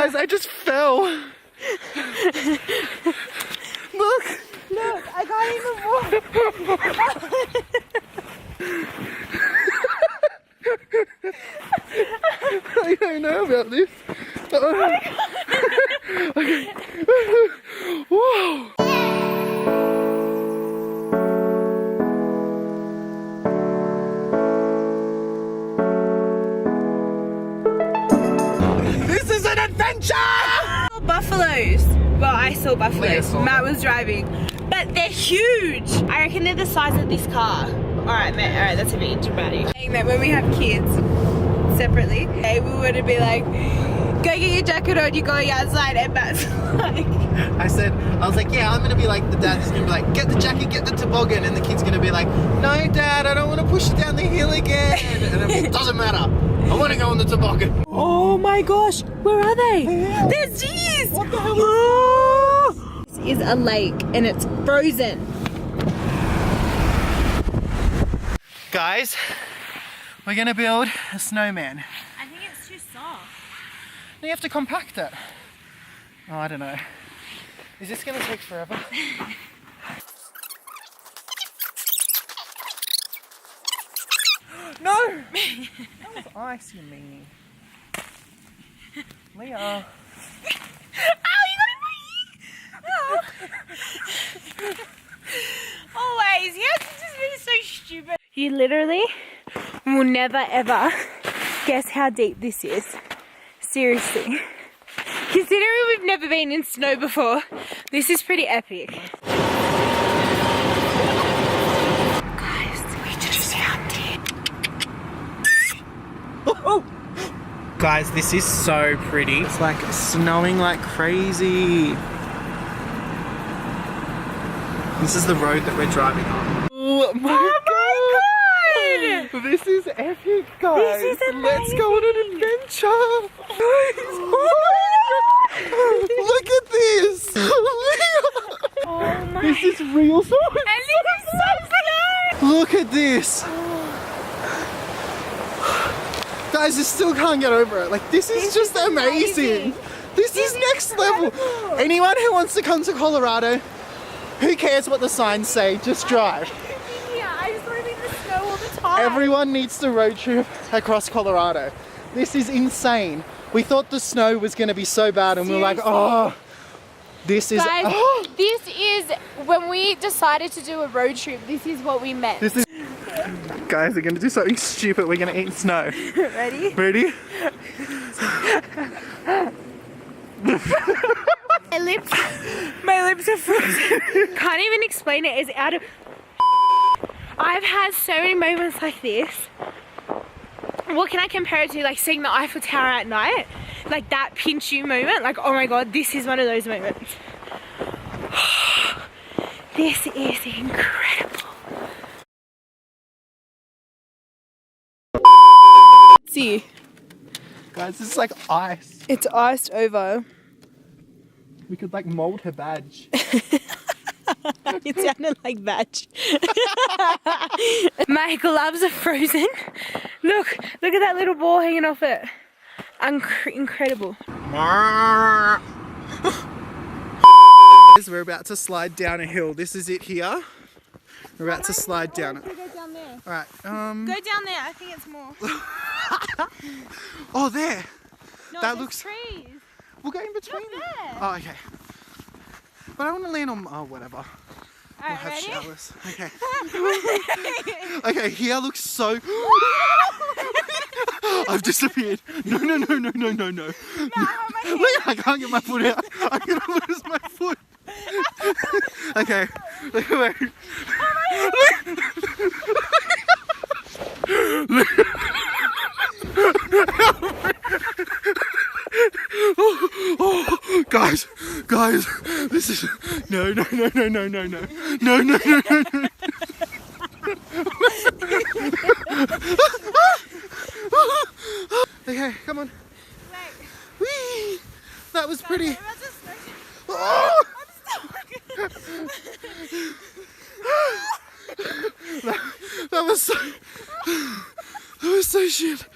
Guys, I just fell. Look, I can't even walk. I don't know about this. Okay. Whoa. This is an adventure! Buffaloes. Well, I saw buffaloes. Saw Matt was driving. But they're huge. I reckon they're the size of this car. Alright, Matt. Alright, that's a bit dramatic. Saying that when we have kids separately, we would be like, go get your jacket on, you're going outside, and Matt's like... I was like, yeah, I'm gonna be like the dad that's gonna be like, get the jacket, get the toboggan, and the kid's gonna be like, no dad, I don't want to push you down the hill again. And it doesn't matter. I want to go on the toboggan. Oh my gosh, where are they? Yeah. There's geese! What the hell This is a lake and it's frozen. Guys, we're gonna build a snowman. I think it's too soft. You have to compact it. Oh, I don't know. Is this gonna take forever? No! That was ice, you meanie. Leah. Ow, you got it! Always, you have to just be so stupid. You literally will never ever guess how deep this is. Seriously. Considering we've never been in snow before, this is pretty epic. Guys, we just found it. Oh! Guys, this is so pretty. It's like snowing like crazy. This is the road that we're driving on. Oh my god! This is epic, guys. This is amazing. Let's go on an adventure. Look at this. Oh my. This is real snow. And this is so slow. Look at this. Guys, I still can't get over it. Like, this is just amazing. This is next level. Anyone who wants to come to Colorado, who cares what the signs say? Just drive. Yeah, I just want to be in the snow all the time. Everyone needs to road trip across Colorado. This is insane. We thought the snow was going to be so bad and we were like, oh, this is... Guys, oh. this is, when we decided to do a road trip, this is what we meant. This is... Guys, we're going to do something stupid. We're going to eat snow. Ready? Ready? My lips are frozen. Can't even explain it. It's out of... I've had so many moments like this. What can I compare it to? Like seeing the Eiffel Tower at night? Like that pinch you moment? Like, oh my god, this is one of those moments. This is incredible. See, Guys, this is like ice. it's iced over. We could like mold her badge. It sounded like badge. My gloves are frozen. Look at that little ball hanging off it. Incredible. We're about to slide down a hill. This is it here. We're about to slide down it. Go down there. Alright, Go down there, I think it's more. oh, there. No, That there's looks... trees. We'll go in between. Look there. Oh, okay. But I want to land on... Oh, whatever. We'll Alright, have ready? showers. Okay. Okay, here looks so... I've disappeared. No. No, hold my hand. Look, I can't get my foot out. I'm going to lose my foot. Okay. Wait. Oh, guys, this is no. Okay, come on. Wait. Whee! That was pretty. Oh! That was so shit.